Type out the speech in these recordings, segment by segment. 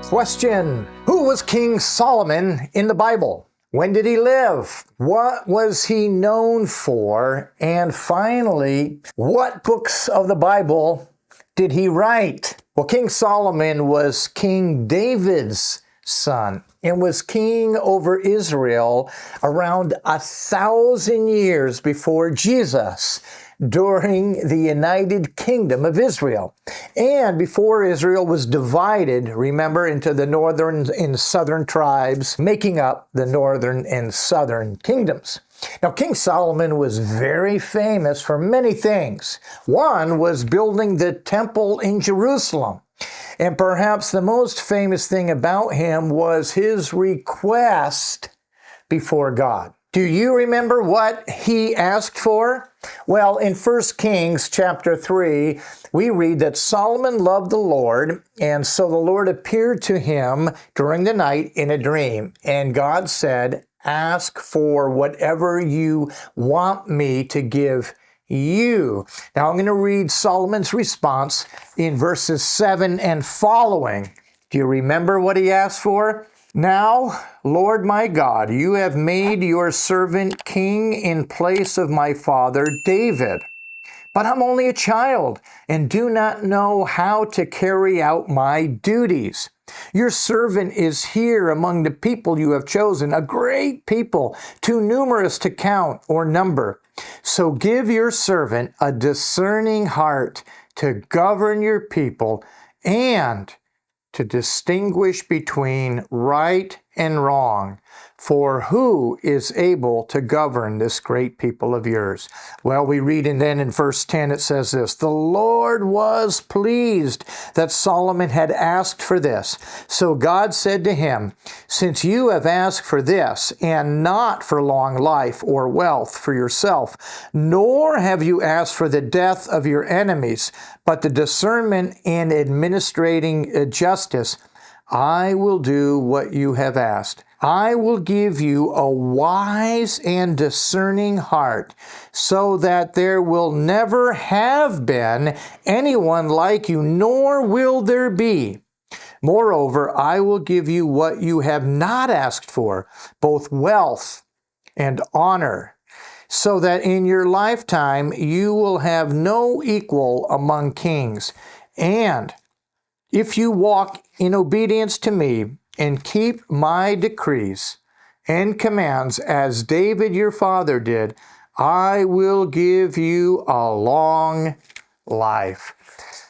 Question: who was King Solomon in the Bible? When did he live? What was he known for? And finally, what books of the Bible did he write? Well, King Solomon was King David's son and was king over Israel around 1,000 years before Jesus, during the United Kingdom of Israel. And before Israel was divided, remember, into the northern and southern tribes, making up the northern and southern kingdoms. Now, King Solomon was very famous for many things. One was building the temple in Jerusalem. And perhaps the most famous thing about him was his request before God. Do you remember what he asked for? Well, in 1 Kings chapter 3, we read that Solomon loved the Lord, and so the Lord appeared to him during the night in a dream. And God said, "Ask for whatever you want me to give you." Now I'm going to read Solomon's response in verses 7 and following. Do you remember what he asked for? "Now, Lord my God, you have made your servant king in place of my father David. But I'm only a child and do not know how to carry out my duties. Your servant is here among the people you have chosen, a great people, too numerous to count or number. So give your servant a discerning heart to govern your people and to distinguish between right and wrong. For who is able to govern this great people of yours?" Well, we read, and then in verse 10 it says this: "The Lord was pleased that Solomon had asked for this. So God said to him, 'Since you have asked for this, and not for long life or wealth for yourself, nor have you asked for the death of your enemies, but the discernment in administrating justice, I will do what you have asked. I will give you a wise and discerning heart, so that there will never have been anyone like you, nor will there be. Moreover, I will give you what you have not asked for, both wealth and honor, so that in your lifetime you will have no equal among kings. And if you walk in obedience to me and keep my decrees and commands as David your father did, I will give you a long life."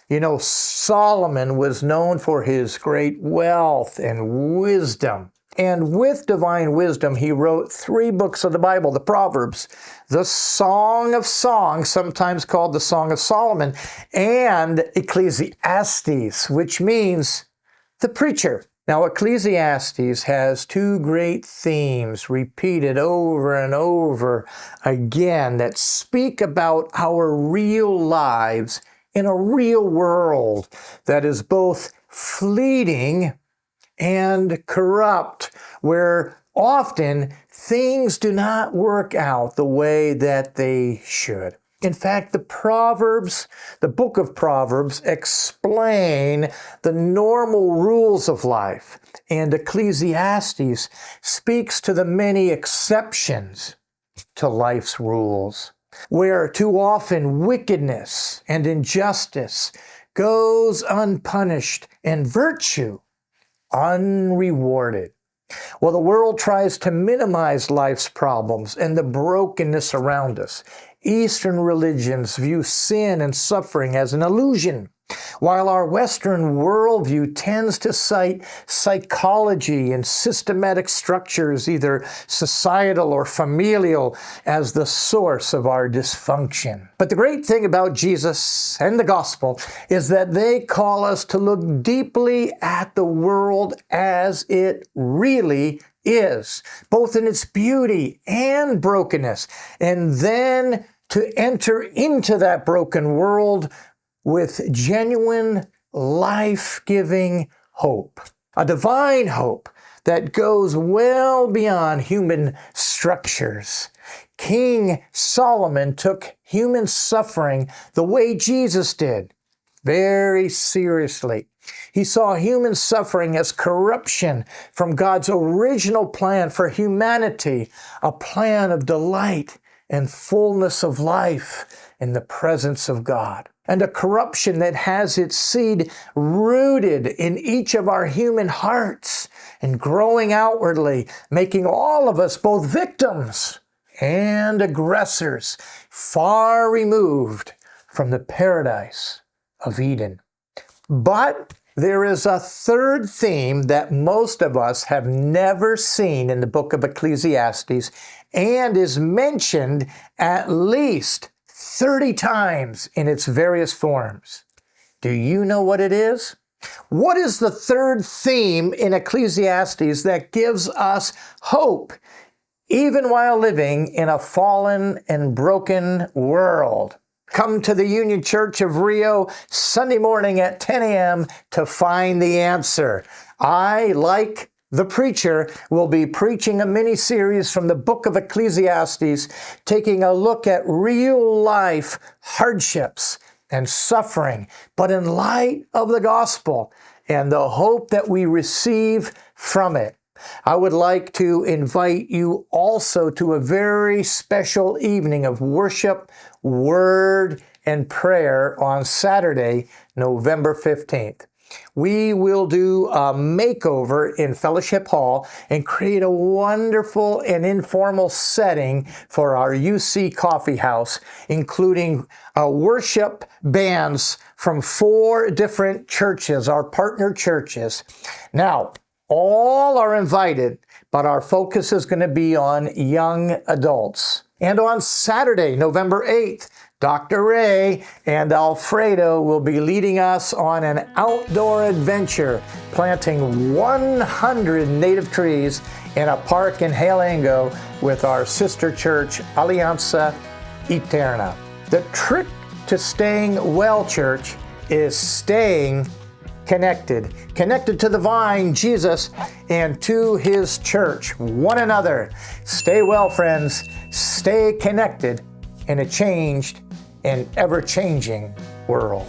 You know, Solomon was known for his great wealth and wisdom. And with divine wisdom, he wrote 3 books of the Bible: the Proverbs, the Song of Songs, sometimes called the Song of Solomon, and Ecclesiastes, which means the preacher. Now, Ecclesiastes has 2 great themes repeated over and over again that speak about our real lives in a real world that is both fleeting and corrupt, where often things do not work out the way that they should. In fact, the Proverbs, the book of Proverbs, explain the normal rules of life, and Ecclesiastes speaks to the many exceptions to life's rules, where too often wickedness and injustice goes unpunished and virtue unrewarded. Well, the world tries to minimize life's problems and the brokenness around us. Eastern religions view sin and suffering as an illusion, while our Western worldview tends to cite psychology and systematic structures, either societal or familial, as the source of our dysfunction. But the great thing about Jesus and the gospel is that they call us to look deeply at the world as it really is, both in its beauty and brokenness, and then to enter into that broken world with genuine, life-giving hope. A divine hope that goes well beyond human structures. King Solomon took human suffering the way Jesus did, very seriously. He saw human suffering as corruption from God's original plan for humanity, a plan of delight and fullness of life in the presence of God, and a corruption that has its seed rooted in each of our human hearts and growing outwardly, making all of us both victims and aggressors, far removed from the paradise of Eden. But there is a third theme that most of us have never seen in the book of Ecclesiastes and is mentioned at least 30 times in its various forms. Do you know what it is? What is the third theme in Ecclesiastes that gives us hope, even while living in a fallen and broken world? Come to the Union Church of Rio Sunday morning at 10 a.m. to find the answer. I, like the preacher, will be preaching a mini-series from the book of Ecclesiastes, taking a look at real life hardships and suffering, but in light of the gospel and the hope that we receive from it. I would like to invite you also to a very special evening of worship, word, and prayer on Saturday, November 15th. We will do a makeover in Fellowship Hall and create a wonderful and informal setting for our UC Coffee House, including worship bands from 4 different churches, our partner churches. Now, all are invited, but our focus is going to be on young adults. And on Saturday, November 8th, Dr. Ray and Alfredo will be leading us on an outdoor adventure, planting 100 native trees in a park in Halengo with our sister church, Alianza Eterna. The trick to staying well, church, is staying connected to the vine, Jesus, and to his church, one another. Stay well, friends. Stay connected in a changed and ever-changing world.